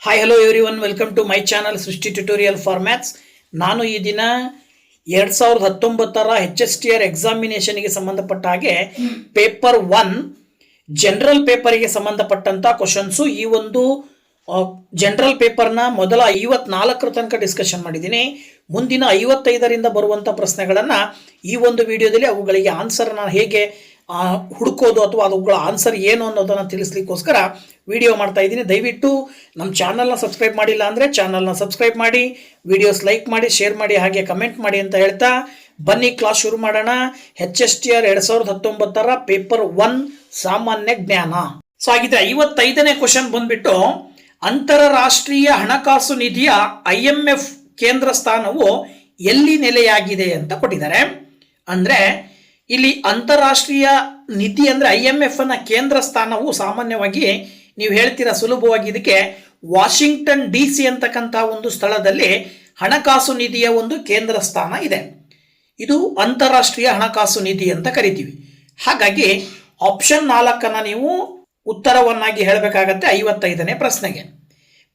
Hi hello everyone, welcome to my channel Srishti tutorial for maths. ನಾನು ಈ ದಿನ 2019 HSTR ಎಕ್ಸಾಮಿನೇಷನ್ಗೆ ಸಂಬಂಧಪಟ್ಟ ಹಾಗೆ ಪೇಪರ್ 1 ಜನರಲ್ ಪೇಪರ್ಗೆ ಸಂಬಂಧಪಟ್ಟಂಥ ಕ್ವಶನ್ಸು ಈ ಒಂದು ಜನರಲ್ ಪೇಪರ್ನ ಮೊದಲ 54 ತನಕ ಡಿಸ್ಕಷನ್ ಮಾಡಿದ್ದೀನಿ. ಮುಂದಿನ 55ರಿಂದ ಬರುವಂಥ ಪ್ರಶ್ನೆಗಳನ್ನು ಈ ಒಂದು ವಿಡಿಯೋದಲ್ಲಿ ಅವುಗಳಿಗೆ ಆನ್ಸರ್ ನಾನು ಹೇಗೆ ಹುಡುಕೋದು ಅಥವಾ ಅವುಗಳ ಆನ್ಸರ್ ಏನು ಅನ್ನೋದನ್ನು ತಿಳಿಸ್ಲಿಕ್ಕೋಸ್ಕರ ವಿಡಿಯೋ ಮಾಡ್ತಾ ಇದ್ದೀನಿ. ದಯವಿಟ್ಟು ನಮ್ಮ ಚಾನಲ್ನ ಸಬ್ಸ್ಕ್ರೈಬ್ ಮಾಡಿಲ್ಲ ಅಂದರೆ ಚಾನಲ್ನ ಸಬ್ಸ್ಕ್ರೈಬ್ ಮಾಡಿ, ವಿಡಿಯೋಸ್ ಲೈಕ್ ಮಾಡಿ, ಶೇರ್ ಮಾಡಿ, ಹಾಗೆ ಕಮೆಂಟ್ ಮಾಡಿ ಅಂತ ಹೇಳ್ತಾ ಬನ್ನಿ ಕ್ಲಾಸ್ ಶುರು ಮಾಡೋಣ. HSTR 2019 ಪೇಪರ್ 1 ಸಾಮಾನ್ಯ ಜ್ಞಾನ. ಸೊ ಹಾಗಿದ್ರೆ 55ನೇ ಕ್ವಶನ್ ಬಂದ್ಬಿಟ್ಟು, ಅಂತಾರಾಷ್ಟ್ರೀಯ ಹಣಕಾಸು ನಿಧಿಯ IMF ಕೇಂದ್ರ ಸ್ಥಾನವು ಎಲ್ಲಿ ನೆಲೆಯಾಗಿದೆ ಅಂತ ಕೊಟ್ಟಿದ್ದಾರೆ. ಅಂದರೆ ಇಲ್ಲಿ ಅಂತಾರಾಷ್ಟ್ರೀಯ ನಿಧಿ ಅಂದರೆ IMF ನ ಕೇಂದ್ರ ಸ್ಥಾನವು ಸಾಮಾನ್ಯವಾಗಿ ನೀವು ಹೇಳ್ತೀರಾ ಸುಲಭವಾಗಿ ಇದಕ್ಕೆ ವಾಷಿಂಗ್ಟನ್ DC ಅಂತಕ್ಕಂಥ ಒಂದು ಸ್ಥಳದಲ್ಲಿ ಹಣಕಾಸು ನಿಧಿಯ ಒಂದು ಕೇಂದ್ರ ಸ್ಥಾನ ಇದೆ. ಇದು ಅಂತಾರಾಷ್ಟ್ರೀಯ ಹಣಕಾಸು ನಿಧಿ ಅಂತ ಕರಿತೀವಿ. ಹಾಗಾಗಿ ಆಪ್ಷನ್ 4 ನೀವು ಉತ್ತರವನ್ನಾಗಿ ಹೇಳಬೇಕಾಗತ್ತೆ 55ನೇ ಪ್ರಶ್ನೆಗೆ.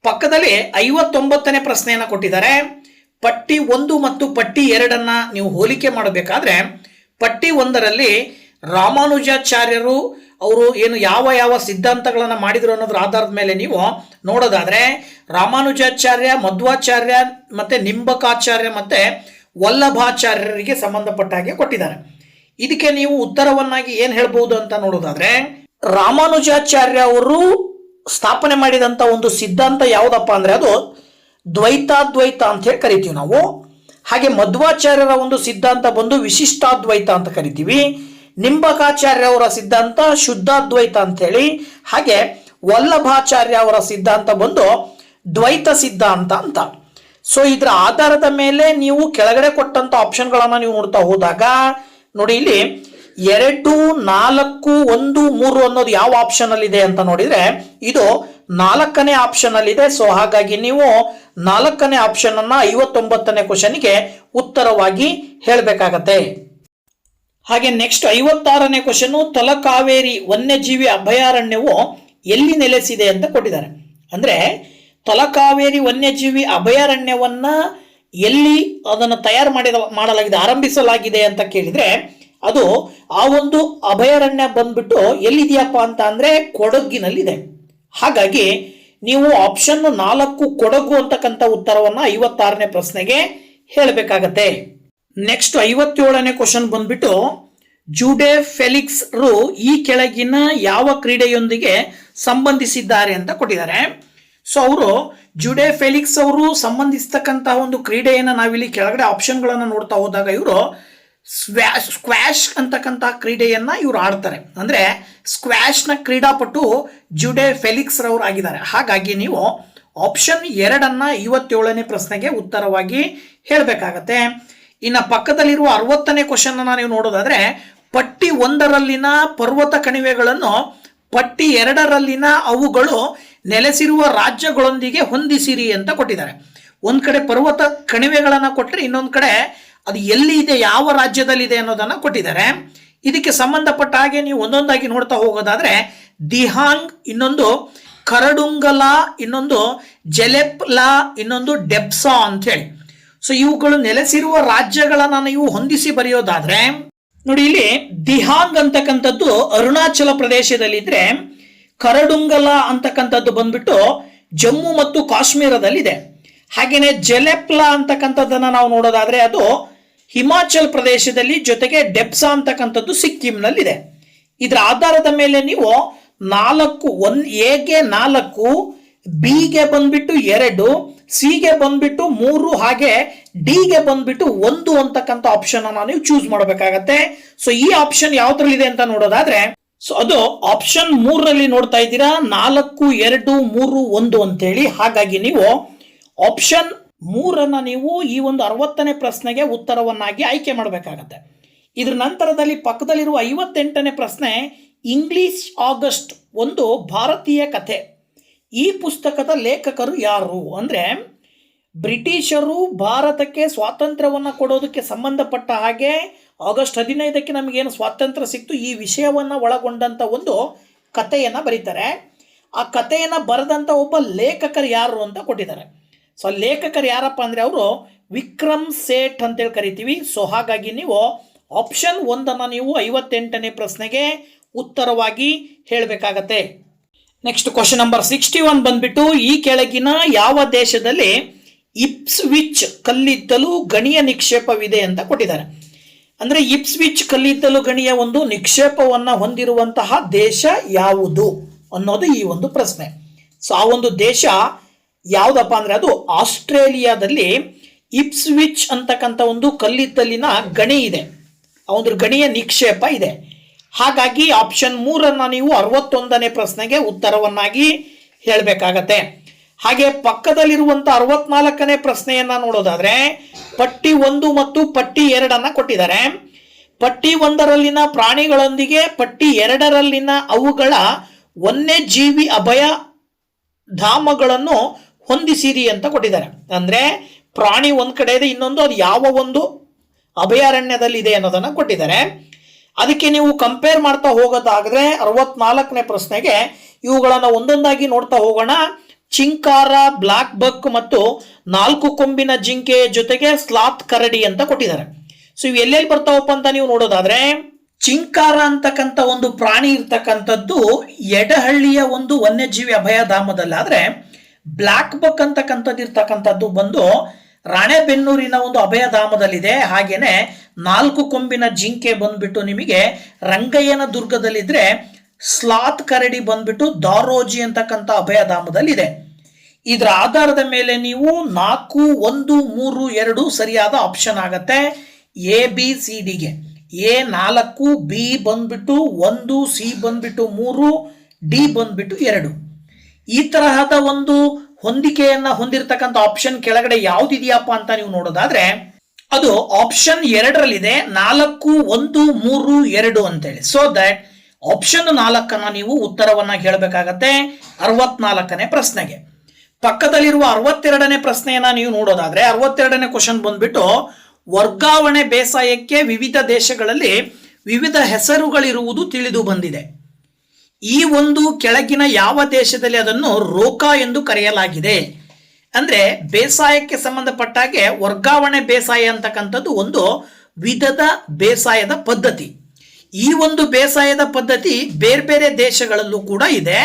ಪಕ್ಕದಲ್ಲಿ 59ನೇ ಪ್ರಶ್ನೆಯನ್ನು ಕೊಟ್ಟಿದ್ದಾರೆ. ಪಟ್ಟಿ 1 ಮತ್ತು ಪಟ್ಟಿ 2 ನೀವು ಹೋಲಿಕೆ ಮಾಡಬೇಕಾದ್ರೆ ಪಟ್ಟಿ 1ರಲ್ಲಿ ರಾಮಾನುಜಾಚಾರ್ಯರು ಅವರು ಏನು ಯಾವ ಸಿದ್ಧಾಂತಗಳನ್ನು ಮಾಡಿದ್ರು ಅನ್ನೋದ್ರ ಆಧಾರದ ಮೇಲೆ ನೀವು ನೋಡೋದಾದ್ರೆ ರಾಮಾನುಜಾಚಾರ್ಯ, ಮಧ್ವಾಚಾರ್ಯ ಮತ್ತೆ ನಿಂಬಕಾಚಾರ್ಯ ಮತ್ತೆ ವಲ್ಲಭಾಚಾರ್ಯರಿಗೆ ಸಂಬಂಧಪಟ್ಟ ಹಾಗೆ ಕೊಟ್ಟಿದ್ದಾರೆ. ಇದಕ್ಕೆ ನೀವು ಉತ್ತರವನ್ನಾಗಿ ಏನು ಹೇಳ್ಬೋದು ಅಂತ ನೋಡೋದಾದ್ರೆ, ರಾಮಾನುಜಾಚಾರ್ಯ ಅವರು ಸ್ಥಾಪನೆ ಮಾಡಿದಂಥ ಒಂದು ಸಿದ್ಧಾಂತ ಯಾವುದಪ್ಪ ಅಂದರೆ ಅದು ದ್ವೈತಾದ್ವೈತ ಅಂತ ಹೇಳಿ ಕರಿತೀವಿ ನಾವು. ಹಾಗೆ ಮಧ್ವಾಚಾರ್ಯರ ಒಂದು ಸಿದ್ಧಾಂತ ಬಂದು ವಿಶಿಷ್ಟಾದ್ವೈತ ಅಂತ ಕರಿತೀವಿ. ನಿಂಬಕಾಚಾರ್ಯ ಅವರ ಸಿದ್ಧಾಂತ ಶುದ್ಧಾದ್ವೈತ ಅಂತ ಹೇಳಿ, ಹಾಗೆ ವಲ್ಲಭಾಚಾರ್ಯ ಅವರ ಸಿದ್ಧಾಂತ ಬಂದು ದ್ವೈತ ಸಿದ್ಧಾಂತ ಅಂತ. ಸೊ ಇದರ ಆಧಾರದ ಮೇಲೆ ನೀವು ಕೆಳಗಡೆ ಕೊಟ್ಟಂತ ಆಪ್ಷನ್ಗಳನ್ನು ನೀವು ನೋಡ್ತಾ ಹೋದಾಗ ನೋಡಿ, ಇಲ್ಲಿ 2, 4, 1, 3 ಅನ್ನೋದು ಯಾವ ಆಪ್ಷನ್ ಅಲ್ಲಿ ಇದೆ ಅಂತ ನೋಡಿದ್ರೆ ಇದು 4ನೇ ಆಪ್ಷನ್ ಅಲ್ಲಿ ಇದೆ. ಸೊ ಹಾಗಾಗಿ ನೀವು 4ನೇ ಆಪ್ಷನ್ ಅನ್ನ 59ನೇ ಕ್ವಶನ್ಗೆ ಉತ್ತರವಾಗಿ ಹೇಳಬೇಕಾಗತ್ತೆ. ಹಾಗೆ ನೆಕ್ಸ್ಟ್ 56ನೇ ಕ್ವಶನ್, ತಲಕಾವೇರಿ ವನ್ಯಜೀವಿ ಅಭಯಾರಣ್ಯವು ಎಲ್ಲಿ ನೆಲೆಸಿದೆ ಅಂತ ಕೊಟ್ಟಿದ್ದಾರೆ. ಅಂದ್ರೆ ತಲಕಾವೇರಿ ವನ್ಯಜೀವಿ ಅಭಯಾರಣ್ಯವನ್ನ ಎಲ್ಲಿ ಅದನ್ನು ಮಾಡಲಾಗಿದೆ, ಆರಂಭಿಸಲಾಗಿದೆ ಅಂತ ಕೇಳಿದ್ರೆ ಅದು ಆ ಒಂದು ಅಭಯಾರಣ್ಯ ಬಂದ್ಬಿಟ್ಟು ಎಲ್ಲಿದೆಯಪ್ಪ ಅಂತ ಅಂದ್ರೆ ಕೊಡಗಿನಲ್ಲಿದೆ. ಹಾಗಾಗಿ ನೀವು ಆಪ್ಷನ್ 4 ಕೊಡಗು ಅಂತಕ್ಕಂಥ ಉತ್ತರವನ್ನ 56ನೇ ಪ್ರಶ್ನೆಗೆ ಹೇಳಬೇಕಾಗತ್ತೆ. ನೆಕ್ಸ್ಟ್ 57ನೇ ಕ್ವಶನ್ ಬಂದ್ಬಿಟ್ಟು, ಜೂಡೆ ಫೆಲಿಕ್ಸ್ ರು ಈ ಕೆಳಗಿನ ಯಾವ ಕ್ರೀಡೆಯೊಂದಿಗೆ ಸಂಬಂಧಿಸಿದ್ದಾರೆ ಅಂತ ಕೊಟ್ಟಿದ್ದಾರೆ. ಸೊ ಅವರು ಜೂಡೆ ಫೆಲಿಕ್ಸ್ ಅವರು ಸಂಬಂಧಿಸ್ತಕ್ಕಂತಹ ಒಂದು ಕ್ರೀಡೆಯನ್ನು ನಾವಿಲ್ಲಿ ಕೆಳಗಡೆ ಆಪ್ಷನ್ಗಳನ್ನು ನೋಡ್ತಾ ಹೋದಾಗ ಇವರು ಸ್ಕ್ವಾಶ್ ಅಂತಕ್ಕಂಥ ಕ್ರೀಡೆಯನ್ನ ಇವರು ಆಡ್ತಾರೆ. ಅಂದ್ರೆ ಸ್ಕ್ವಾಶ್ನ ಕ್ರೀಡಾಪಟು ಜೂಡೆ ಫೆಲಿಕ್ಸ್ ರವರು ಆಗಿದ್ದಾರೆ. ಹಾಗಾಗಿ ನೀವು ಆಪ್ಷನ್ 2 57ನೇ ಪ್ರಶ್ನೆಗೆ ಉತ್ತರವಾಗಿ ಹೇಳಬೇಕಾಗತ್ತೆ. ಇನ್ನು ಪಕ್ಕದಲ್ಲಿರುವ 60ನೇ ಕ್ವಶನ್ ನೀವು ನೋಡೋದಾದ್ರೆ, ಪಟ್ಟಿ 1ರಲ್ಲಿನ ಪರ್ವತ ಕಣಿವೆಗಳನ್ನು ಪಟ್ಟಿ 2ರಲ್ಲಿನ ಅವುಗಳು ನೆಲೆಸಿರುವ ರಾಜ್ಯಗಳೊಂದಿಗೆ ಹೊಂದಿಸಿರಿ ಅಂತ ಕೊಟ್ಟಿದ್ದಾರೆ. ಒಂದ್ ಕಡೆ ಪರ್ವತ ಕಣಿವೆಗಳನ್ನು ಕೊಟ್ಟರೆ ಇನ್ನೊಂದು ಕಡೆ ಅದು ಎಲ್ಲಿ ಇದೆ, ಯಾವ ರಾಜ್ಯದಲ್ಲಿ ಇದೆ ಅನ್ನೋದನ್ನ ಕೊಟ್ಟಿದ್ದಾರೆ. ಇದಕ್ಕೆ ಸಂಬಂಧಪಟ್ಟ ಹಾಗೆ ನೀವು ಒಂದೊಂದಾಗಿ ನೋಡ್ತಾ ಹೋಗೋದಾದ್ರೆ ದಿಹಾಂಗ್, ಇನ್ನೊಂದು ಕರಡುಂಗಲಾ, ಇನ್ನೊಂದು ಜೆಲೆಪ್ಲಾ, ಇನ್ನೊಂದು ಡೆಬ್ಸಾ ಅಂತ ಹೇಳಿ. ಸೊ ಇವುಗಳು ನೆಲೆಸಿರುವ ರಾಜ್ಯಗಳನ್ನ ನೀವು ಹೊಂದಿಸಿ ಬರೆಯೋದಾದ್ರೆ ನೋಡಿ, ಇಲ್ಲಿ ದಿಹಾಂಗ್ ಅಂತಕ್ಕಂಥದ್ದು ಅರುಣಾಚಲ ಪ್ರದೇಶದಲ್ಲಿದ್ರೆ, ಕರಡುಂಗಲಾ ಅಂತಕ್ಕಂಥದ್ದು ಬಂದ್ಬಿಟ್ಟು ಜಮ್ಮು ಮತ್ತು ಕಾಶ್ಮೀರದಲ್ಲಿದೆ. ಹಾಗೇನೆ ಜೆಲೆಪ್ಲಾ ಅಂತಕ್ಕಂಥದ್ದನ್ನ ನಾವು ನೋಡೋದಾದ್ರೆ ಅದು ಹಿಮಾಚಲ್ ಪ್ರದೇಶದಲ್ಲಿ, ಜೊತೆಗೆ ಡೆಬ್ಸಾ ಅಂತಕ್ಕಂಥದ್ದು ಸಿಕ್ಕಿಂನಲ್ಲಿದೆ. ಇದರ ಆಧಾರದ ಮೇಲೆ ನೀವು 4 ಎಗೆ 4, ಬಿಗೆ ಬಂದ್ಬಿಟ್ಟು 2, ಸಿಗೆ ಬಂದ್ಬಿಟ್ಟು 3, ಹಾಗೆ ಡಿಗೆ ಬಂದ್ಬಿಟ್ಟು 1 ಅಂತಕ್ಕಂಥ ಆಪ್ಷನ್ ಅನ್ನ ನೀವು ಚೂಸ್ ಮಾಡಬೇಕಾಗತ್ತೆ. ಸೊ ಈ ಆಪ್ಷನ್ ಯಾವ್ದ್ರಲ್ಲಿದೆ ಅಂತ ನೋಡೋದಾದ್ರೆ ಸೊ ಅದು ಆಪ್ಷನ್ 3ರಲ್ಲಿ ನೋಡ್ತಾ ಇದ್ದೀರಾ, 4, 2, 3, 1 ಅಂತ ಹೇಳಿ. ಹಾಗಾಗಿ ನೀವು ಆಪ್ಷನ್ 3 ನೀವು ಈ ಒಂದು 60ನೇ ಪ್ರಶ್ನೆಗೆ ಉತ್ತರವನ್ನಾಗಿ ಆಯ್ಕೆ ಮಾಡಬೇಕಾಗತ್ತೆ. ಇದ್ರ ನಂತರದಲ್ಲಿ ಪಕ್ಕದಲ್ಲಿರುವ 58ನೇ ಪ್ರಶ್ನೆ, ಇಂಗ್ಲಿಷ್ ಆಗಸ್ಟ್ ಒಂದು ಭಾರತೀಯ ಕಥೆ. ಈ ಪುಸ್ತಕದ ಲೇಖಕರು ಯಾರು? ಅಂದ್ರೆ ಬ್ರಿಟಿಷರು ಭಾರತಕ್ಕೆ ಸ್ವಾತಂತ್ರ್ಯವನ್ನು ಕೊಡೋದಕ್ಕೆ ಸಂಬಂಧಪಟ್ಟ ಹಾಗೆ ಆಗಸ್ಟ್ 15ಕ್ಕೆ ನಮಗೇನು ಸ್ವಾತಂತ್ರ್ಯ ಸಿಕ್ತು, ಈ ವಿಷಯವನ್ನು ಒಳಗೊಂಡಂತ ಒಂದು ಕಥೆಯನ್ನ ಬರೀತಾರೆ. ಆ ಕಥೆಯನ್ನು ಬರೆದಂಥ ಒಬ್ಬ ಲೇಖಕರು ಯಾರು ಅಂತ ಕೊಟ್ಟಿದ್ದಾರೆ. ಸೊ ಲೇಖಕರು ಯಾರಪ್ಪ ಅಂದರೆ ಅವರು ವಿಕ್ರಮ್ ಸೇಠ್ ಅಂತೇಳಿ ಕರಿತೀವಿ. ಸೊ ಹಾಗಾಗಿ ನೀವು ಆಪ್ಷನ್ 1 ನೀವು 58ನೇ ಪ್ರಶ್ನೆಗೆ ಉತ್ತರವಾಗಿ ಹೇಳಬೇಕಾಗತ್ತೆ. ನೆಕ್ಸ್ಟ್ ಕ್ವಶನ್ ನಂಬರ್ 61 ಬಂದ್ಬಿಟ್ಟು, ಈ ಕೆಳಗಿನ ಯಾವ ದೇಶದಲ್ಲಿ ಇಪ್ಸ್ವಿಚ್ ಕಲ್ಲಿದ್ದಲು ಗಣಿಯ ನಿಕ್ಷೇಪವಿದೆ ಅಂತ ಕೊಟ್ಟಿದ್ದಾರೆ. ಅಂದರೆ ಇಪ್ಸ್ವಿಚ್ ಕಲ್ಲಿದ್ದಲು ಗಣಿಯ ಒಂದು ನಿಕ್ಷೇಪವನ್ನು ಹೊಂದಿರುವಂತಹ ದೇಶ ಯಾವುದು ಅನ್ನೋದು ಈ ಒಂದು ಪ್ರಶ್ನೆ. ಸೊ ಆ ಒಂದು ದೇಶ ಯಾವುದಪ್ಪ ಅಂದರೆ ಅದು ಆಸ್ಟ್ರೇಲಿಯಾದಲ್ಲಿ ಇಪ್ಸ್ವಿಚ್ ಅಂತಕ್ಕಂಥ ಒಂದು ಕಲ್ಲಿದ್ದಲಿನ ಗಣಿ ಇದೆ, ಆ ಒಂದು ಗಣಿಯ ನಿಕ್ಷೇಪ ಇದೆ. ಹಾಗಾಗಿ ಆಪ್ಷನ್ 3 ನೀವು 61ನೇ ಪ್ರಶ್ನೆಗೆ ಉತ್ತರವನ್ನಾಗಿ ಹೇಳಬೇಕಾಗತ್ತೆ. ಹಾಗೆ ಪಕ್ಕದಲ್ಲಿರುವಂಥ 64ನೇ ಪ್ರಶ್ನೆಯನ್ನು ನೋಡೋದಾದರೆ ಪಟ್ಟಿ 1 ಮತ್ತು ಪಟ್ಟಿ 2 ಕೊಟ್ಟಿದ್ದಾರೆ. ಪಟ್ಟಿ 1ರಲ್ಲಿನ ಪ್ರಾಣಿಗಳೊಂದಿಗೆ ಪಟ್ಟಿ 2ರಲ್ಲಿನ ಅವುಗಳ ವನ್ಯಜೀವಿ ಅಭಯ ಧಾಮಗಳನ್ನು ಹೊಂದಿಸಿರಿ ಅಂತ ಕೊಟ್ಟಿದ್ದಾರೆ. ಅಂದರೆ ಪ್ರಾಣಿ ಒಂದು ಕಡೆ ಇದೆ, ಇನ್ನೊಂದು ಅದು ಯಾವ ಒಂದು ಅಭಯಾರಣ್ಯದಲ್ಲಿದೆ ಅನ್ನೋದನ್ನು ಕೊಟ್ಟಿದ್ದಾರೆ. ಅದಕ್ಕೆ ನೀವು ಕಂಪೇರ್ ಮಾಡ್ತಾ ಹೋಗೋದಾದರೆ 64ನೇ ಪ್ರಶ್ನೆಗೆ ಇವುಗಳನ್ನು ಒಂದೊಂದಾಗಿ ನೋಡ್ತಾ ಹೋಗೋಣ. ಚಿಂಕಾರ, ಬ್ಲಾಕ್ ಬಕ್ ಮತ್ತು 4 ಕೊಂಬಿನ ಜಿಂಕೆಯ ಜೊತೆಗೆ ಸ್ಲಾತ್ ಕರಡಿ ಅಂತ ಕೊಟ್ಟಿದ್ದಾರೆ. ಸೊ ಇವು ಎಲ್ಲೆಲ್ಲಿ ಬರ್ತಾವಪ್ಪ ಅಂತ ನೀವು ನೋಡೋದಾದ್ರೆ, ಚಿಂಕಾರ ಅಂತಕ್ಕಂಥ ಒಂದು ಪ್ರಾಣಿ ಇರ್ತಕ್ಕಂಥದ್ದು ಎಡಹಳ್ಳಿಯ ಒಂದು ವನ್ಯಜೀವಿ ಅಭಯಧಾಮದಲ್ಲಾದರೆ, ಬ್ಲಾಕ್ ಬಕ್ ಅಂತಕ್ಕಂಥದ್ದು ಇರ್ತಕ್ಕಂಥದ್ದು ಬಂದು ರಾಣೆಬೆನ್ನೂರಿನ ಒಂದು ಅಭಯಧಾಮದಲ್ಲಿದೆ. ಹಾಗೇನೆ 4 ಕೊಂಬಿನ ಜಿಂಕೆ ಬಂದ್ಬಿಟ್ಟು ನಿಮಗೆ ರಂಗಯ್ಯನ ದುರ್ಗದಲ್ಲಿದ್ರೆ, ಸ್ಲಾತ್ ಕರಡಿ ಬಂದ್ಬಿಟ್ಟು ದಾರೋಜಿ ಅಂತಕ್ಕಂಥ ಅಭಯಧಾಮದಲ್ಲಿದೆ. ಇದರ ಆಧಾರದ ಮೇಲೆ ನೀವು 4, 1, 3, 2 ಸರಿಯಾದ ಆಪ್ಷನ್ ಆಗತ್ತೆ. ABCDಗೆ A 4, B ಬಂದ್ಬಿಟ್ಟು 1, C ಬಂದ್ಬಿಟ್ಟು 3, D ಬಂದ್ಬಿಟ್ಟು 2. ಈ ತರಹದ ಒಂದು ಹೊಂದಿಕೆಯನ್ನು ಹೊಂದಿರತಕ್ಕಂಥ ಆಪ್ಷನ್ ಕೆಳಗಡೆ ಯಾವುದಿದೆಯಪ್ಪ ಅಂತ ನೀವು ನೋಡೋದಾದ್ರೆ ಅದು ಆಪ್ಷನ್ 2ರಲ್ಲಿದೆ, 4, 1, 3, 2 ಅಂತೇಳಿ. ಸೊ ದಟ್ ಆಪ್ಷನ್ 4 ನೀವು ಉತ್ತರವನ್ನ ಹೇಳಬೇಕಾಗತ್ತೆ 64ನೇ ಪ್ರಶ್ನೆಗೆ. ಪಕ್ಕದಲ್ಲಿರುವ 62ನೇ ಪ್ರಶ್ನೆಯನ್ನ ನೀವು ನೋಡೋದಾದ್ರೆ 62ನೇ ಕ್ವಶನ್ ಬಂದ್ಬಿಟ್ಟು, ವರ್ಗಾವಣೆ ಬೇಸಾಯಕ್ಕೆ ವಿವಿಧ ದೇಶಗಳಲ್ಲಿ ವಿವಿಧ ಹೆಸರುಗಳಿರುವುದು ತಿಳಿದು ಬಂದಿದೆ. ಈ ಒಂದು ಕೆಳಗಿನ ಯಾವ ದೇಶದಲ್ಲಿ ಅದನ್ನು ರೋಕಾ ಎಂದು ಕರೆಯಲಾಗಿದೆ? ಅಂದ್ರೆ ಬೇಸಾಯಕ್ಕೆ ಸಂಬಂಧಪಟ್ಟಾಗೆ ವರ್ಗಾವಣೆ ಬೇಸಾಯ ಅಂತಕ್ಕಂಥದ್ದು ಒಂದು ವಿಧದ ಬೇಸಾಯದ ಪದ್ಧತಿ. ಈ ಒಂದು ಬೇಸಾಯದ ಪದ್ಧತಿ ಬೇರೆ ಬೇರೆ ದೇಶಗಳಲ್ಲೂ ಕೂಡ ಇದೆ.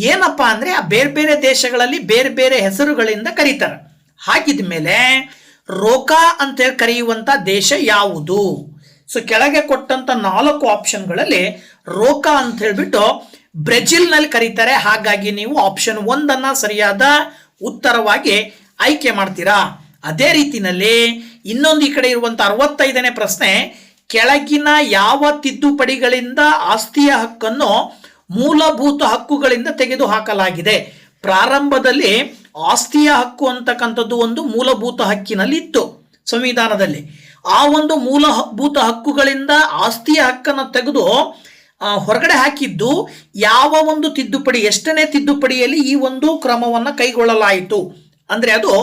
ಏನಪ್ಪಾ ಅಂದ್ರೆ ಆ ಬೇರೆ ಬೇರೆ ದೇಶಗಳಲ್ಲಿ ಬೇರೆ ಬೇರೆ ಹೆಸರುಗಳಿಂದ ಕರೀತಾರೆ. ಹಾಗಿದ ಮೇಲೆ ರೋಕಾ ಅಂತೇಳಿ ಕರೆಯುವಂತ ದೇಶ ಯಾವುದು? ಸೊ ಕೆಳಗೆ ಕೊಟ್ಟಂತ 4 ಆಪ್ಷನ್ಗಳಲ್ಲಿ ರೋಕಾ ಅಂತ ಹೇಳ್ಬಿಟ್ಟು ಬ್ರೆಜಿಲ್ನಲ್ಲಿ ಕರೀತಾರೆ. ಹಾಗಾಗಿ ನೀವು ಆಪ್ಷನ್ 1 ಸರಿಯಾದ ಉತ್ತರವಾಗಿ ಆಯ್ಕೆ ಮಾಡ್ತೀರಾ. ಅದೇ ರೀತಿನಲ್ಲಿ ಇನ್ನೊಂದು ಈ ಕಡೆ ಇರುವಂತ 65ನೇ ಪ್ರಶ್ನೆ, ಕೆಳಗಿನ ಯಾವ ತಿದ್ದುಪಡಿಗಳಿಂದ ಆಸ್ತಿಯ ಹಕ್ಕನ್ನು ಮೂಲಭೂತ ಹಕ್ಕುಗಳಿಂದ ತೆಗೆದು ಹಾಕಲಾಗಿದೆ? ಪ್ರಾರಂಭದಲ್ಲಿ ಆಸ್ತಿಯ ಹಕ್ಕು ಅಂತಕ್ಕಂಥದ್ದು ಒಂದು ಮೂಲಭೂತ ಹಕ್ಕಿನಲ್ಲಿ ಇತ್ತು ಸಂವಿಧಾನದಲ್ಲಿ. ಆ ಒಂದು ಮೂಲಭೂತ ಹಕ್ಕುಗಳಿಂದ ಆಸ್ತಿಯ ಹಕ್ಕನ್ನು ತೆಗೆದು ಹೊರಗಡೆ ಹಾಕಿದ್ದು ಯಾವ ಒಂದು ತಿದ್ದುಪಡಿ, ಎಷ್ಟನೇ ತಿದ್ದುಪಡಿಯಲ್ಲಿ ಈ ಒಂದು ಕ್ರಮವನ್ನು ಕೈಗೊಳ್ಳಲಾಯಿತು ಅಂದ್ರೆ ಅದು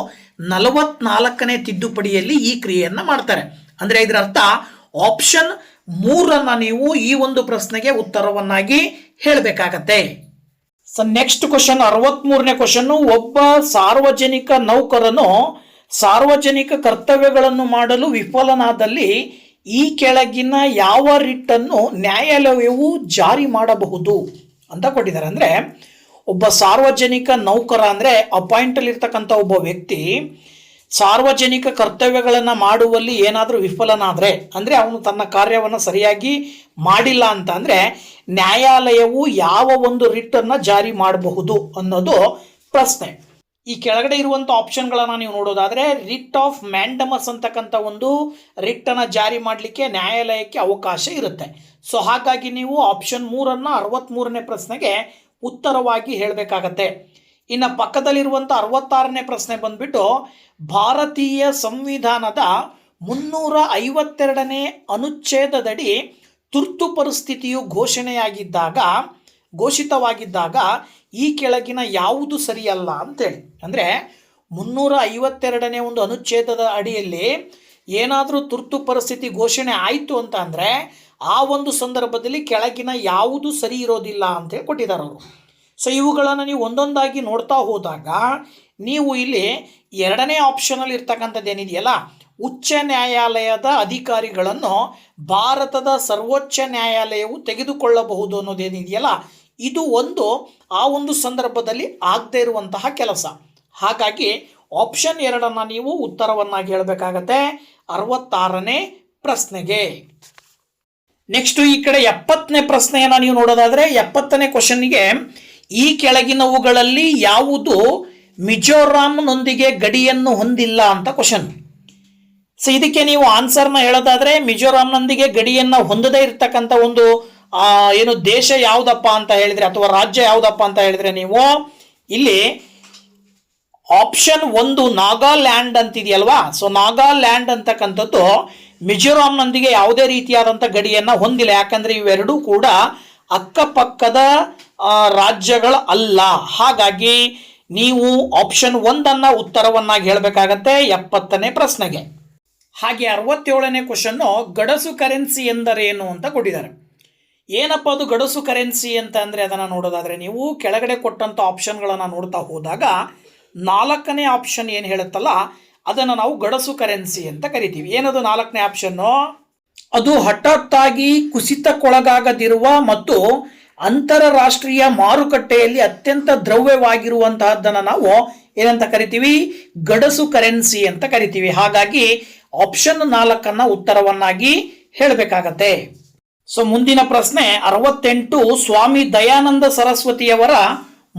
44ನೇ ತಿದ್ದುಪಡಿಯಲ್ಲಿ ಈ ಕ್ರಿಯೆಯನ್ನ ಮಾಡ್ತಾರೆ. ಅಂದ್ರೆ ಇದರ ಅರ್ಥ ಆಪ್ಷನ್ 3 ನೀವು ಈ ಒಂದು ಪ್ರಶ್ನೆಗೆ ಉತ್ತರವನ್ನಾಗಿ ಹೇಳಬೇಕಾಗತ್ತೆ. ಸೊ ನೆಕ್ಸ್ಟ್ ಕ್ವಶನ್ 63ನೇ ಕ್ವಶನ್, ಒಬ್ಬ ಸಾರ್ವಜನಿಕ ನೌಕರನು ಸಾರ್ವಜನಿಕ ಕರ್ತವ್ಯಗಳನ್ನು ಮಾಡಲು ವಿಫಲನಾದಲ್ಲಿ ಈ ಕೆಳಗಿನ ಯಾವ ರಿಟ್ಟನ್ನು ನ್ಯಾಯಾಲಯವು ಜಾರಿ ಮಾಡಬಹುದು ಅಂತ ಕೊಟ್ಟಿದ್ದಾರೆ. ಅಂದ್ರೆ ಒಬ್ಬ ಸಾರ್ವಜನಿಕ ನೌಕರ ಅಂದ್ರೆ ಅಪಾಯಿಂಟ್ ಅಲ್ಲಿ ಇರ್ತಕ್ಕಂಥ ಒಬ್ಬ ವ್ಯಕ್ತಿ ಸಾರ್ವಜನಿಕ ಕರ್ತವ್ಯಗಳನ್ನು ಮಾಡುವಲ್ಲಿ ಏನಾದರೂ ವಿಫಲನಾದರೆ ಅಂದರೆ ಅವನು ತನ್ನ ಕಾರ್ಯವನ್ನು ಸರಿಯಾಗಿ ಮಾಡಿಲ್ಲ ಅಂತ ಅಂದರೆ ನ್ಯಾಯಾಲಯವು ಯಾವ ಒಂದು ರಿಟ್ಟನ್ನು ಜಾರಿ ಮಾಡಬಹುದು ಅನ್ನೋದು ಪ್ರಶ್ನೆ. ಈ ಕೆಳಗಡೆ ಇರುವಂಥ ಆಪ್ಷನ್ಗಳನ್ನು ನೀವು ನೋಡೋದಾದರೆ ರಿಟ್ ಆಫ್ ಮ್ಯಾಂಡಮಸ್ ಅಂತಕ್ಕಂಥ ಒಂದು ರಿಟ್ಟನ್ನು ಜಾರಿ ಮಾಡಲಿಕ್ಕೆ ನ್ಯಾಯಾಲಯಕ್ಕೆ ಅವಕಾಶ ಇರುತ್ತೆ. ಸೊ ಹಾಗಾಗಿ ನೀವು ಆಪ್ಷನ್ 3 63ನೇ ಪ್ರಶ್ನೆಗೆ ಉತ್ತರವಾಗಿ ಹೇಳಬೇಕಾಗತ್ತೆ. ಇನ್ನು ಪಕ್ಕದಲ್ಲಿರುವಂಥ 66ನೇ ಪ್ರಶ್ನೆ ಬಂದ್ಬಿಟ್ಟು, ಭಾರತೀಯ ಸಂವಿಧಾನದ 352ನೇ ಅನುಚ್ಛೇದದಡಿ ತುರ್ತು ಪರಿಸ್ಥಿತಿಯು ಘೋಷಿತವಾಗಿದ್ದಾಗ ಈ ಕೆಳಗಿನ ಯಾವುದು ಸರಿಯಲ್ಲ ಅಂತೇಳಿ. ಅಂದರೆ 352ನೇ ಒಂದು ಅನುಚ್ಛೇದದ ಅಡಿಯಲ್ಲಿ ಏನಾದರೂ ತುರ್ತು ಪರಿಸ್ಥಿತಿ ಘೋಷಣೆ ಆಯಿತು ಅಂತ ಅಂದರೆ ಆ ಒಂದು ಸಂದರ್ಭದಲ್ಲಿ ಕೆಳಗಿನ ಯಾವುದು ಸರಿ ಇರೋದಿಲ್ಲ ಅಂತೇಳಿ ಕೊಟ್ಟಿದ್ದಾರೆ ಅವರು. ಸೊ ಇವುಗಳನ್ನು ನೀವು ಒಂದೊಂದಾಗಿ ನೋಡ್ತಾ ಹೋದಾಗ ನೀವು ಇಲ್ಲಿ ಎರಡನೇ ಆಪ್ಷನಲ್ಲಿ ಇರ್ತಕ್ಕಂಥದ್ದು ಏನಿದೆಯಲ್ಲ, ಉಚ್ಚ ನ್ಯಾಯಾಲಯದ ಅಧಿಕಾರಿಗಳನ್ನು ಭಾರತದ ಸರ್ವೋಚ್ಚ ನ್ಯಾಯಾಲಯವು ತೆಗೆದುಕೊಳ್ಳಬಹುದು ಅನ್ನೋದೇನಿದೆಯಲ್ಲ, ಇದು ಆ ಒಂದು ಸಂದರ್ಭದಲ್ಲಿ ಆಗದೇ ಇರುವಂತಹ ಕೆಲಸ. ಹಾಗಾಗಿ ಆಪ್ಷನ್ 2 ನೀವು ಉತ್ತರವನ್ನಾಗಿ ಹೇಳಬೇಕಾಗತ್ತೆ 66ನೇ ಪ್ರಶ್ನೆಗೆ. ನೆಕ್ಸ್ಟ್ ಈ ಕಡೆ 70ನೇ ಪ್ರಶ್ನೆಯನ್ನು ನೀವು ನೋಡೋದಾದ್ರೆ 70ನೇ ಕ್ವಶನ್ಗೆ ಈ ಕೆಳಗಿನವುಗಳಲ್ಲಿ ಯಾವುದು ಮಿಜೋರಾಂನೊಂದಿಗೆ ಗಡಿಯನ್ನು ಹೊಂದಿಲ್ಲ ಅಂತ ಕ್ವಶನ್. ಸೊ ಇದಕ್ಕೆ ನೀವು ಆನ್ಸರ್ನ ಹೇಳೋದಾದ್ರೆ ಮಿಜೋರಾಂನೊಂದಿಗೆ ಗಡಿಯನ್ನು ಹೊಂದದೇ ಇರ್ತಕ್ಕಂಥ ಒಂದು ಏನು ದೇಶ ಯಾವುದಪ್ಪ ಅಂತ ಹೇಳಿದ್ರೆ ಅಥವಾ ರಾಜ್ಯ ಯಾವುದಪ್ಪ ಅಂತ ಹೇಳಿದ್ರೆ ನೀವು ಇಲ್ಲಿ ಆಪ್ಷನ್ 1 ನಾಗಾಲ್ಯಾಂಡ್ ಅಂತಿದೆಯಲ್ವಾ. ಸೊ ನಾಗಾಲ್ಯಾಂಡ್ ಅಂತಕ್ಕಂಥದ್ದು ಮಿಜೋರಾಂನೊಂದಿಗೆ ಯಾವುದೇ ರೀತಿಯಾದಂಥ ಗಡಿಯನ್ನು ಹೊಂದಿಲ್ಲ. ಯಾಕಂದ್ರೆ ಇವೆರಡೂ ಕೂಡ ಅಕ್ಕಪಕ್ಕದ ರಾಜ್ಯಗಳ ಅಲ್ಲ. ಹಾಗಾಗಿ ನೀವು ಆಪ್ಷನ್ 1 ಉತ್ತರವನ್ನಾಗಿ ಹೇಳಬೇಕಾಗತ್ತೆ 70ನೇ ಪ್ರಶ್ನೆಗೆ. ಹಾಗೆ 67ನೇ ಕ್ವಶನ್ನು ಗಡಸು ಕರೆನ್ಸಿ ಎಂದರೇನು ಅಂತ ಕೊಟ್ಟಿದ್ದಾರೆ. ಏನಪ್ಪ ಅದು ಗಡಸು ಕರೆನ್ಸಿ ಅಂತ ಅಂದರೆ ಅದನ್ನು ನೋಡೋದಾದರೆ ನೀವು ಕೆಳಗಡೆ ಕೊಟ್ಟಂಥ ಆಪ್ಷನ್ಗಳನ್ನು ನೋಡ್ತಾ ಹೋದಾಗ 4ನೇ ಆಪ್ಷನ್ ಏನು ಹೇಳುತ್ತಲ್ಲ ಅದನ್ನು ನಾವು ಗಡಸು ಕರೆನ್ಸಿ ಅಂತ ಕರಿತೀವಿ. ಏನದು 4ನೇ ಆಪ್ಷನ್ನು? ಅದು ಹಠಾತ್ತಾಗಿ ಕುಸಿತಕ್ಕೊಳಗಾಗದಿರುವ ಮತ್ತು ಅಂತಾರಾಷ್ಟ್ರೀಯ ಮಾರುಕಟ್ಟೆಯಲ್ಲಿ ಅತ್ಯಂತ ದ್ರವ್ಯವಾಗಿರುವಂತಹದ್ದನ್ನು ನಾವು ಏನಂತ ಕರಿತೀವಿ? ಗಡಸು ಕರೆನ್ಸಿ ಅಂತ ಕರಿತೀವಿ. ಹಾಗಾಗಿ ಆಪ್ಷನ್ 4 ಉತ್ತರವನ್ನಾಗಿ ಹೇಳಬೇಕಾಗತ್ತೆ. ಸೊ ಮುಂದಿನ ಪ್ರಶ್ನೆ 68, ಸ್ವಾಮಿ ದಯಾನಂದ ಸರಸ್ವತಿಯವರ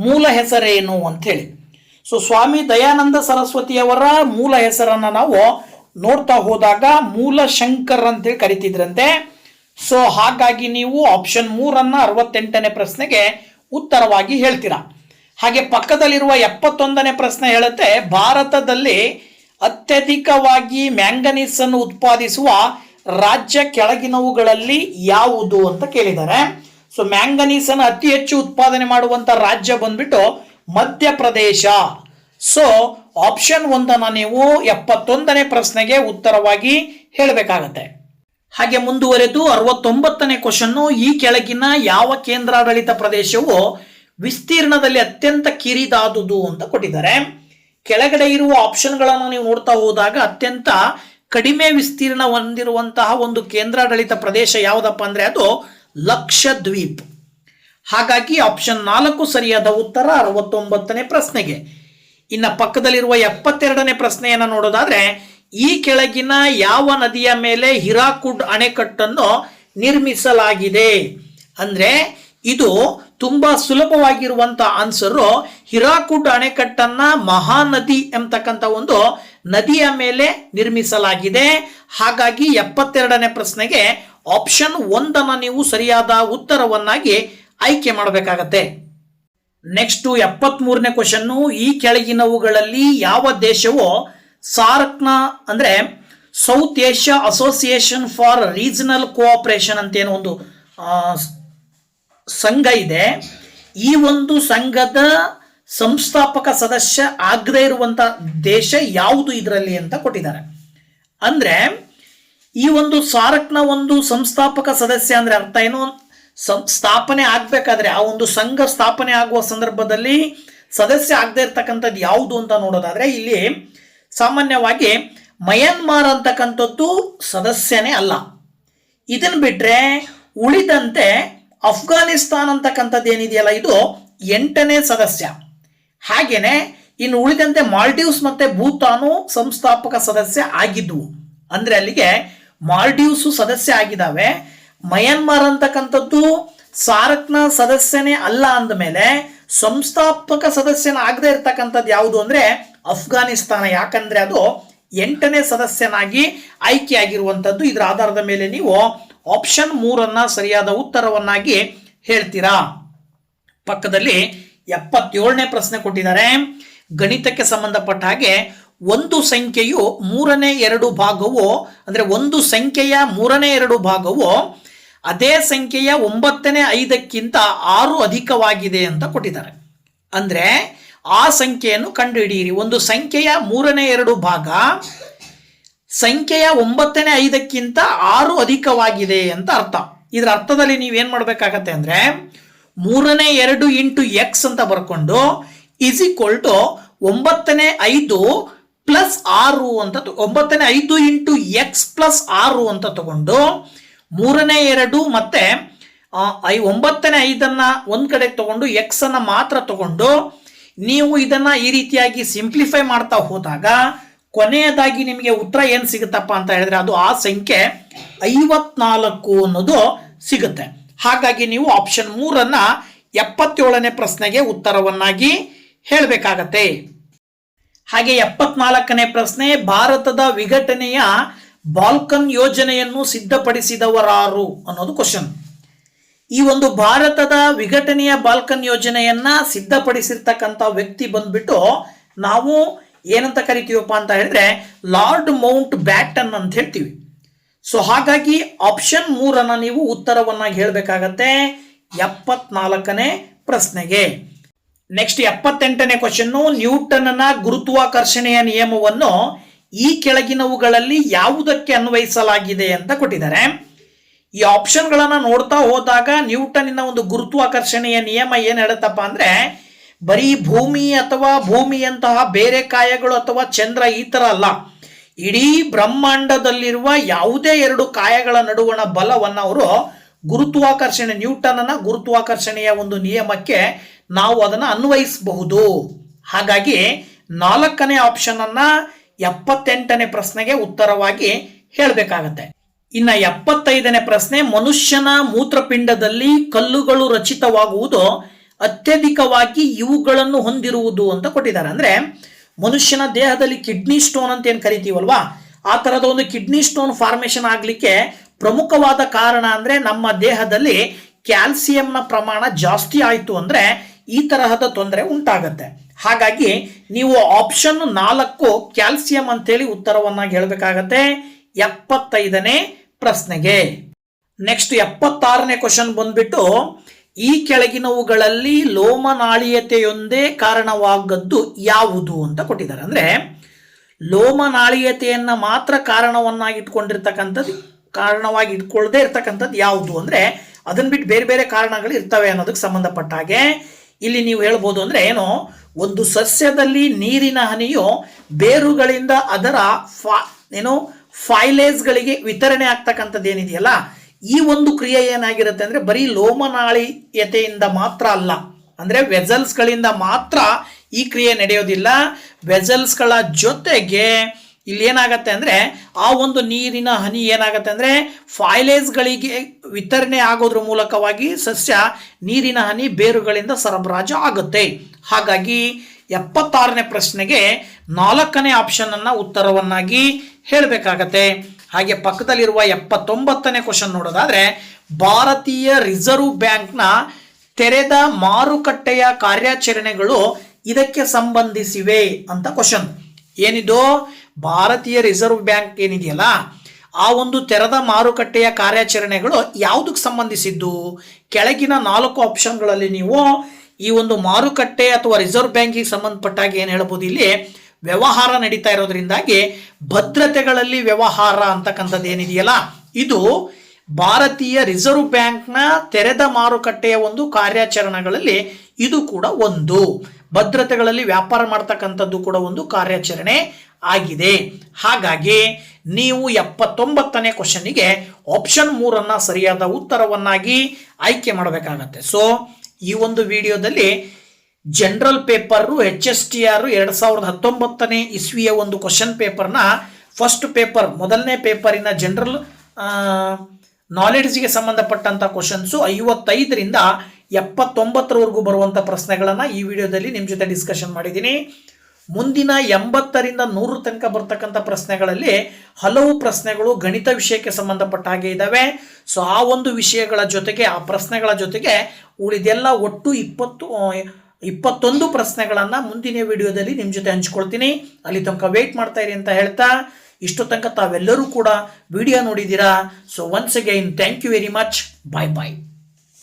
ಮೂಲ ಹೆಸರೇನು ಅಂತ ಹೇಳಿ. ಸೊ ಸ್ವಾಮಿ ದಯಾನಂದ ಸರಸ್ವತಿಯವರ ಮೂಲ ಹೆಸರನ್ನು ನಾವು ನೋಡ್ತಾ ಹೋದಾಗ ಮೂಲಶಂಕರ್ ಅಂತೇಳಿ ಕರಿತಿದ್ರಂತೆ. ಸೊ ಹಾಗಾಗಿ ನೀವು ಆಪ್ಷನ್ 3 68ನೇ ಪ್ರಶ್ನೆಗೆ ಉತ್ತರವಾಗಿ ಹೇಳ್ತೀರಾ. ಹಾಗೆ ಪಕ್ಕದಲ್ಲಿರುವ 71ನೇ ಪ್ರಶ್ನೆ ಹೇಳುತ್ತೆ, ಭಾರತದಲ್ಲಿ ಅತ್ಯಧಿಕವಾಗಿ ಮ್ಯಾಂಗನೀಸ್ ಅನ್ನು ಉತ್ಪಾದಿಸುವ ರಾಜ್ಯ ಕೆಳಗಿನವುಗಳಲ್ಲಿ ಯಾವುದು ಅಂತ ಕೇಳಿದ್ದಾರೆ. ಸೊ ಮ್ಯಾಂಗನೀಸ್ ಅನ್ನು ಅತಿ ಹೆಚ್ಚು ಉತ್ಪಾದನೆ ಮಾಡುವಂತ ರಾಜ್ಯ ಬಂದ್ಬಿಟ್ಟು ಮಧ್ಯಪ್ರದೇಶ. ಸೊ ಆಪ್ಷನ್ 1 ನೀವು 71ನೇ ಪ್ರಶ್ನೆಗೆ ಉತ್ತರವಾಗಿ ಹೇಳಬೇಕಾಗತ್ತೆ. ಹಾಗೆ ಮುಂದುವರೆದು 69ನೇ ಕ್ವಶನ್ನು, ಈ ಕೆಳಗಿನ ಯಾವ ಕೇಂದ್ರಾಡಳಿತ ಪ್ರದೇಶವು ವಿಸ್ತೀರ್ಣದಲ್ಲಿ ಅತ್ಯಂತ ಕಿರಿದಾದುದು ಅಂತ ಕೊಟ್ಟಿದ್ದಾರೆ. ಕೆಳಗಡೆ ಇರುವ ಆಪ್ಷನ್ಗಳನ್ನು ನೀವು ನೋಡ್ತಾ ಹೋದಾಗ ಅತ್ಯಂತ ಕಡಿಮೆ ವಿಸ್ತೀರ್ಣ ಹೊಂದಿರುವಂತಹ ಒಂದು ಕೇಂದ್ರಾಡಳಿತ ಪ್ರದೇಶ ಯಾವುದಪ್ಪ ಅಂದ್ರೆ ಅದು ಲಕ್ಷದ್ವೀಪ್. ಹಾಗಾಗಿ ಆಪ್ಷನ್ 4 ಸರಿಯಾದ ಉತ್ತರ 69ನೇ ಪ್ರಶ್ನೆಗೆ. ಇನ್ನು ಪಕ್ಕದಲ್ಲಿರುವ 72ನೇ ಪ್ರಶ್ನೆಯನ್ನು ನೋಡೋದಾದ್ರೆ, ಈ ಕೆಳಗಿನ ಯಾವ ನದಿಯ ಮೇಲೆ ಹಿರಾಕುಡ್ ಅಣೆಕಟ್ಟನ್ನು ನಿರ್ಮಿಸಲಾಗಿದೆ ಅಂದ್ರೆ ಇದು ತುಂಬಾ ಸುಲಭವಾಗಿರುವಂತ ಆನ್ಸರು. ಹಿರಾಕುಡ್ ಅಣೆಕಟ್ಟನ್ನ ಮಹಾನದಿ ಎಂಬತಕ್ಕಂಥ ಒಂದು ನದಿಯ ಮೇಲೆ ನಿರ್ಮಿಸಲಾಗಿದೆ. ಹಾಗಾಗಿ 72ನೇ ಪ್ರಶ್ನೆಗೆ ಆಪ್ಷನ್ 1 ನೀವು ಸರಿಯಾದ ಉತ್ತರವನ್ನಾಗಿ ಆಯ್ಕೆ ಮಾಡಬೇಕಾಗತ್ತೆ. ನೆಕ್ಸ್ಟ್ 73ನೇ ಕ್ವಶನ್ನು, ಈ ಕೆಳಗಿನವುಗಳಲ್ಲಿ ಯಾವ ದೇಶವು ಸಾರ್ಕ್ನ ಅಂದ್ರೆ south Asia association for regional cooperation ಅಂತ ಏನೋ ಒಂದು ಸಂಘ ಇದೆ, ಈ ಒಂದು ಸಂಘದ ಸಂಸ್ಥಾಪಕ ಸದಸ್ಯ ಆಗದೇ ಇರುವಂತ ದೇಶ ಯಾವುದು ಇದರಲ್ಲಿ ಅಂತ ಕೊಟ್ಟಿದ್ದಾರೆ. ಅಂದ್ರೆ ಈ ಒಂದು ಸಾರ್ಕ್ನ ಒಂದು ಸಂಸ್ಥಾಪಕ ಸದಸ್ಯ ಅಂದ್ರೆ ಅರ್ಥ ಏನು? ಸ್ಥಾಪನೆ ಆಗ್ಬೇಕಾದ್ರೆ ಆ ಒಂದು ಸಂಘ ಸ್ಥಾಪನೆ ಆಗುವ ಸಂದರ್ಭದಲ್ಲಿ ಸದಸ್ಯ ಆಗದೆ ಇರ್ತಕ್ಕಂಥದ್ದು ಯಾವುದು ಅಂತ ನೋಡೋದಾದ್ರೆ ಇಲ್ಲಿ ಸಾಮಾನ್ಯವಾಗಿ ಮಯನ್ಮಾರ್ ಅಂತಕ್ಕಂಥದ್ದು ಸದಸ್ಯನೇ ಅಲ್ಲ. ಇದನ್ನ ಬಿಟ್ರೆ ಉಳಿದಂತೆ ಅಫ್ಘಾನಿಸ್ತಾನ್ ಅಂತಕ್ಕಂಥದ್ದು ಏನಿದೆಯಲ್ಲ ಇದು 8ನೇ ಸದಸ್ಯ. ಹಾಗೇನೆ ಇನ್ನು ಉಳಿದಂತೆ ಮಾಲ್ಡೀವ್ಸ್ ಮತ್ತೆ ಭೂತಾನು ಸಂಸ್ಥಾಪಕ ಸದಸ್ಯ ಆಗಿದ್ವು. ಅಂದ್ರೆ ಅಲ್ಲಿಗೆ ಮಾಲ್ಡೀವ್ಸ್ ಸದಸ್ಯ ಆಗಿದ್ದಾವೆ. ಮಯನ್ಮಾರ್ ಅಂತಕ್ಕಂಥದ್ದು ಸಾರ್ಕ್ನ ಸದಸ್ಯನೇ ಅಲ್ಲ ಅಂದಮೇಲೆ ಸಂಸ್ಥಾಪಕ ಸದಸ್ಯನ ಆಗದೆ ಇರ್ತಕ್ಕಂಥದ್ದು ಯಾವುದು ಅಂದ್ರೆ ಅಫ್ಘಾನಿಸ್ತಾನ. ಯಾಕಂದ್ರೆ ಅದು 8ನೇ ಸದಸ್ಯನಾಗಿ ಆಯ್ಕೆಯಾಗಿರುವಂಥದ್ದು. ಇದರ ಆಧಾರದ ಮೇಲೆ ನೀವು ಆಪ್ಷನ್ 3 ಸರಿಯಾದ ಉತ್ತರವನ್ನಾಗಿ ಹೇಳ್ತೀರಾ. ಪಕ್ಕದಲ್ಲಿ 77ನೇ ಪ್ರಶ್ನೆ ಕೊಟ್ಟಿದ್ದಾರೆ. ಗಣಿತಕ್ಕೆ ಸಂಬಂಧಪಟ್ಟ ಹಾಗೆ ಒಂದು ಸಂಖ್ಯೆಯು 3ನೇ 2 ಭಾಗವು ಅಂದ್ರೆ ಒಂದು ಸಂಖ್ಯೆಯ 3ನೇ 2 ಭಾಗವು ಅದೇ ಸಂಖ್ಯೆಯ 9ನೇ 5ಕ್ಕಿಂತ 6 ಅಧಿಕವಾಗಿದೆ ಅಂತ ಕೊಟ್ಟಿದ್ದಾರೆ. ಅಂದ್ರೆ ಆ ಸಂಖ್ಯೆಯನ್ನು ಕಂಡುಹಿಡಿಯಿರಿ. ಒಂದು ಸಂಖ್ಯೆಯ 3ನೇ 2 ಭಾಗ ಸಂಖ್ಯೆಯ 9ನೇ 5ಕ್ಕಿಂತ 6 ಅಧಿಕವಾಗಿದೆ ಅಂತ ಅರ್ಥ. ಇದರ ಅರ್ಥದಲ್ಲಿ ನೀವೇನ್ ಮಾಡ್ಬೇಕಾಗತ್ತೆ ಅಂದ್ರೆ 2 ಇಂಟು ಎಕ್ಸ್ ಅಂತ ಬರ್ಕೊಂಡು ಇಸ್ ಈಕ್ವಲ್ ಟು 9 ಪ್ಲಸ್ 6 ಅಂತ 9 ಇಂಟು ಎಕ್ಸ್ ಪ್ಲಸ್ 6 ಅಂತ ತಗೊಂಡು 2 ಮತ್ತೆ 9 ಒಂದ್ ಕಡೆ ತಗೊಂಡು ಎಕ್ಸ್ ಅನ್ನ ಮಾತ್ರ ತಗೊಂಡು ನೀವು ಇದನ್ನ ಈ ರೀತಿಯಾಗಿ ಸಿಂಪ್ಲಿಫೈ ಮಾಡ್ತಾ ಹೋದಾಗ ಕೊನೆಯದಾಗಿ ನಿಮಗೆ ಉತ್ತರ ಏನ್ ಸಿಗುತ್ತಪ್ಪ ಅಂತ ಹೇಳಿದ್ರೆ ಅದು ಆ ಸಂಖ್ಯೆ 54 ಅನ್ನೋದು ಸಿಗುತ್ತೆ. ಹಾಗಾಗಿ ನೀವು ಆಪ್ಷನ್ 3 77ನೇ ಪ್ರಶ್ನೆಗೆ ಉತ್ತರವನ್ನಾಗಿ ಹೇಳಬೇಕಾಗತ್ತೆ. ಹಾಗೆ 74ನೇ ಪ್ರಶ್ನೆ, ಭಾರತದ ವಿಘಟನೆಯ ಬಾಲ್ಕನ್ ಯೋಜನೆಯನ್ನು ಸಿದ್ಧಪಡಿಸಿದವರಾರು ಅನ್ನೋದು ಕ್ವಶನ್. ಈ ಒಂದು ಭಾರತದ ವಿಘಟನೆಯ ಬಾಲ್ಕನ್ ಯೋಜನೆಯನ್ನ ಸಿದ್ಧಪಡಿಸಿರ್ತಕ್ಕಂಥ ವ್ಯಕ್ತಿ ಬಂದ್ಬಿಟ್ಟು ನಾವು ಏನಂತ ಕರಿತೀವಪ್ಪ ಅಂತ ಹೇಳಿದ್ರೆ ಲಾರ್ಡ್ ಮೌಂಟ್ ಬ್ಯಾಟನ್ ಅಂತ ಹೇಳ್ತೀವಿ. ಸೊ ಹಾಗಾಗಿ ಆಪ್ಷನ್ 3 ನೀವು ಉತ್ತರವನ್ನಾಗಿ ಹೇಳಬೇಕಾಗತ್ತೆ 74ನೇ ಪ್ರಶ್ನೆಗೆ. ನೆಕ್ಸ್ಟ್ 78ನೇ ಕ್ವಶನ್, ನ್ಯೂಟನ್ನ ಗುರುತ್ವಾಕರ್ಷಣೆಯ ನಿಯಮವನ್ನು ಈ ಕೆಳಗಿನವುಗಳಲ್ಲಿ ಯಾವುದಕ್ಕೆ ಅನ್ವಯಿಸಲಾಗಿದೆ ಅಂತ ಕೊಟ್ಟಿದ್ದಾರೆ. ಈ ಆಪ್ಷನ್ಗಳನ್ನ ನೋಡ್ತಾ ಹೋದಾಗ ನ್ಯೂಟನ್ನಿನ ಒಂದು ಗುರುತ್ವಾಕರ್ಷಣೆಯ ನಿಯಮ ಏನ್ ಹೇಳುತ್ತಪ್ಪ ಅಂದ್ರೆ ಬರೀ ಭೂಮಿ ಅಥವಾ ಭೂಮಿಯಂತಹ ಬೇರೆ ಕಾಯಗಳು ಅಥವಾ ಚಂದ್ರ ಈ ತರ ಅಲ್ಲ, ಇಡೀ ಬ್ರಹ್ಮಾಂಡದಲ್ಲಿರುವ ಯಾವುದೇ 2 ಕಾಯಗಳ ನಡುವಣ ಬಲವನ್ನು ಅವರು ಗುರುತ್ವಾಕರ್ಷಣೆ ನ್ಯೂಟನ್ನ ಗುರುತ್ವಾಕರ್ಷಣೆಯ ಒಂದು ನಿಯಮಕ್ಕೆ ನಾವು ಅದನ್ನು ಅನ್ವಯಿಸಬಹುದು. ಹಾಗಾಗಿ 4ನೇ ಆಪ್ಷನ್ ಅನ್ನ 78ನೇ ಪ್ರಶ್ನೆಗೆ ಉತ್ತರವಾಗಿ ಹೇಳಬೇಕಾಗತ್ತೆ. ಇನ್ನ 75ನೇ ಪ್ರಶ್ನೆ, ಮನುಷ್ಯನ ಮೂತ್ರಪಿಂಡದಲ್ಲಿ ಕಲ್ಲುಗಳು ರಚಿತವಾಗುವುದು ಅತ್ಯಧಿಕವಾಗಿ ಇವುಗಳನ್ನು ಹೊಂದಿರುವುದು ಅಂತ ಕೊಟ್ಟಿದ್ದಾರೆ. ಅಂದ್ರೆ ಮನುಷ್ಯನ ದೇಹದಲ್ಲಿ ಕಿಡ್ನಿ ಸ್ಟೋನ್ ಅಂತ ಏನ್ ಕರಿತೀವಲ್ವಾ, ಆ ತರದ ಒಂದು ಕಿಡ್ನಿ ಸ್ಟೋನ್ ಫಾರ್ಮೇಶನ್ ಆಗ್ಲಿಕ್ಕೆ ಪ್ರಮುಖವಾದ ಕಾರಣ ಅಂದ್ರೆ ನಮ್ಮ ದೇಹದಲ್ಲಿ ಕ್ಯಾಲ್ಸಿಯಂನ ಪ್ರಮಾಣ ಜಾಸ್ತಿ ಆಯ್ತು ಅಂದ್ರೆ ಈ ತರಹದ ತೊಂದರೆ ಉಂಟಾಗತ್ತೆ. ಹಾಗಾಗಿ ನೀವು ಆಪ್ಷನ್ 4 ಕ್ಯಾಲ್ಸಿಯಂ ಅಂತೇಳಿ ಉತ್ತರವನ್ನಾಗಿ ಹೇಳಬೇಕಾಗತ್ತೆ 75ನೇ ಪ್ರಶ್ನೆಗೆ. ನೆಕ್ಸ್ಟ್ 76ನೇ ಕ್ವಶನ್ ಬಂದ್ಬಿಟ್ಟು ಈ ಕೆಳಗಿನವುಗಳಲ್ಲಿ ಲೋಮನಾಳೀಯತೆಯೊಂದೇ ಕಾರಣವಾಗದ್ದು ಯಾವುದು ಅಂತ ಕೊಟ್ಟಿದ್ದಾರೆ. ಅಂದ್ರೆ ಲೋಮನಾಳೀಯತೆಯನ್ನ ಮಾತ್ರ ಕಾರಣವಾಗಿ ಇಟ್ಕೊಳ್ಳದೆ ಇರ್ತಕ್ಕಂಥದ್ದು ಯಾವುದು ಅಂದ್ರೆ ಅದನ್ನ ಬಿಟ್ಟು ಬೇರೆ ಬೇರೆ ಕಾರಣಗಳು ಇರ್ತವೆ ಅನ್ನೋದಕ್ಕೆ ಸಂಬಂಧಪಟ್ಟ ಹಾಗೆ ಇಲ್ಲಿ ನೀವು ಹೇಳ್ಬೋದು. ಅಂದ್ರೆ ಏನು, ಒಂದು ಸಸ್ಯದಲ್ಲಿ ನೀರಿನ ಹನಿಯು ಬೇರುಗಳಿಂದ ಅದರ ಫೈಲೇಸ್ಗಳಿಗೆ ವಿತರಣೆ ಆಗ್ತಕ್ಕಂಥದ್ದು ಏನಿದೆಯಲ್ಲ, ಈ ಒಂದು ಕ್ರಿಯೆ ಏನಾಗಿರುತ್ತೆ ಅಂದ್ರೆ ಬರೀ ಲೋಮನಾಳೀಯತೆಯಿಂದ ಮಾತ್ರ ಅಲ್ಲ, ಅಂದ್ರೆ ವೆಸಲ್ಸ್ಗಳಿಂದ ಮಾತ್ರ ಈ ಕ್ರಿಯೆ ನಡೆಯೋದಿಲ್ಲ. ವೆಸಲ್ಸ್ಗಳ ಜೊತೆಗೆ ಇಲ್ಲಿ ಏನಾಗತ್ತೆ ಅಂದ್ರೆ ಆ ಒಂದು ನೀರಿನ ಹನಿ ಏನಾಗತ್ತೆ ಅಂದ್ರೆ ಫೈಲೇಸ್ಗಳಿಗೆ ವಿತರಣೆ ಆಗೋದ್ರ ಮೂಲಕವಾಗಿ ಸಸ್ಯ ನೀರಿನ ಹನಿ ಬೇರುಗಳಿಂದ ಸರಬರಾಜು ಆಗುತ್ತೆ. ಹಾಗಾಗಿ 76ನೇ ಪ್ರಶ್ನೆಗೆ 4ನೇ ಆಪ್ಷನ್ ಅನ್ನ ಉತ್ತರವನ್ನಾಗಿ ಹೇಳಬೇಕಾಗತ್ತೆ. ಹಾಗೆ ಪಕ್ಕದಲ್ಲಿರುವ 79ನೇ ಕ್ವಶನ್ ನೋಡೋದಾದ್ರೆ ಭಾರತೀಯ ರಿಸರ್ವ್ ಬ್ಯಾಂಕ್ನ ತೆರೆದ ಮಾರುಕಟ್ಟೆಯ ಕಾರ್ಯಾಚರಣೆಗಳು ಇದಕ್ಕೆ ಸಂಬಂಧಿಸಿವೆ ಅಂತ ಕ್ವಶನ್. ಏನಿದು ಭಾರತೀಯ ರಿಸರ್ವ್ ಬ್ಯಾಂಕ್ ಏನಿದೆಯಲ್ಲ ಆ ಒಂದು ತೆರೆದ ಮಾರುಕಟ್ಟೆಯ ಕಾರ್ಯಾಚರಣೆಗಳು ಯಾವುದಕ್ಕೆ ಸಂಬಂಧಿಸಿದ್ದು? ಕೆಳಗಿನ 4 ಆಪ್ಷನ್ಗಳಲ್ಲಿ ನೀವು ಈ ಒಂದು ಮಾರುಕಟ್ಟೆ ಅಥವಾ ರಿಸರ್ವ್ ಬ್ಯಾಂಕಿಗೆ ಸಂಬಂಧಪಟ್ಟಾಗ ಏನು ಹೇಳ್ಬೋದು, ಇಲ್ಲಿ ವ್ಯವಹಾರ ನಡೀತಾ ಇರೋದ್ರಿಂದಾಗಿ ಭದ್ರತೆಗಳಲ್ಲಿ ವ್ಯವಹಾರ ಅಂತಕ್ಕಂಥದ್ದು ಏನಿದೆಯಲ್ಲ ಇದು ಭಾರತೀಯ ರಿಸರ್ವ್ ಬ್ಯಾಂಕ್ನ ತೆರೆದ ಮಾರುಕಟ್ಟೆಯ ಒಂದು ಕಾರ್ಯಾಚರಣೆಗಳಲ್ಲಿ ಇದು ಕೂಡ ಒಂದು ಭದ್ರತೆಗಳಲ್ಲಿ ವ್ಯಾಪಾರ ಮಾಡ್ತಕ್ಕಂಥದ್ದು ಕೂಡ ಒಂದು ಕಾರ್ಯಾಚರಣೆ ಆಗಿದೆ. ಹಾಗಾಗಿ ನೀವು 79ನೇ ಕ್ವಶನ್ನಿಗೆ ಆಪ್ಷನ್ 3 ಸರಿಯಾದ ಉತ್ತರವನ್ನಾಗಿ ಆಯ್ಕೆ ಮಾಡಬೇಕಾಗತ್ತೆ. ಸೊ ಈ ಒಂದು ವಿಡಿಯೋದಲ್ಲಿ ಜನರಲ್ ಪೇಪರ್ HSTR 2019ನೇ ಇಸ್ವಿಯ ಒಂದು ಕ್ವಶನ್ ಪೇಪರ್ನ ಫಸ್ಟ್ ಪೇಪರ್ ಮೊದಲನೇ ಪೇಪರಿನ ಜನರಲ್ ನಾಲೆಡ್ಜ್ಗೆ ಸಂಬಂಧಪಟ್ಟಂತ ಕ್ವಶನ್ಸು 55ರಿಂದ 79ರವರೆಗೂ ಬರುವಂಥ ಪ್ರಶ್ನೆಗಳನ್ನು ಈ ವಿಡಿಯೋದಲ್ಲಿ ನಿಮ್ಮ ಜೊತೆ ಡಿಸ್ಕಷನ್ ಮಾಡಿದ್ದೀನಿ. ಮುಂದಿನ 80ರಿಂದ 100 ತನಕ ಬರ್ತಕ್ಕಂಥ ಪ್ರಶ್ನೆಗಳಲ್ಲಿ ಹಲವು ಪ್ರಶ್ನೆಗಳು ಗಣಿತ ವಿಷಯಕ್ಕೆ ಸಂಬಂಧಪಟ್ಟ ಹಾಗೆ ಇದ್ದಾವೆ. ಸೊ ಆ ಒಂದು ವಿಷಯಗಳ ಜೊತೆಗೆ ಆ ಪ್ರಶ್ನೆಗಳ ಜೊತೆಗೆ ಉಳಿದೆಲ್ಲ ಒಟ್ಟು 21 ಪ್ರಶ್ನೆಗಳನ್ನು ಮುಂದಿನ ವಿಡಿಯೋದಲ್ಲಿ ನಿಮ್ಮ ಜೊತೆ ಹಂಚ್ಕೊಳ್ತೀನಿ. ಅಲ್ಲಿ ತನಕ ವೇಟ್ ಮಾಡ್ತಾ ಇರಿ ಅಂತ ಹೇಳ್ತಾ ಇಷ್ಟು ತನಕ ತಾವೆಲ್ಲರೂ ಕೂಡ ವಿಡಿಯೋ ನೋಡಿದ್ದೀರಾ. So once again thank you very much. Bye bye.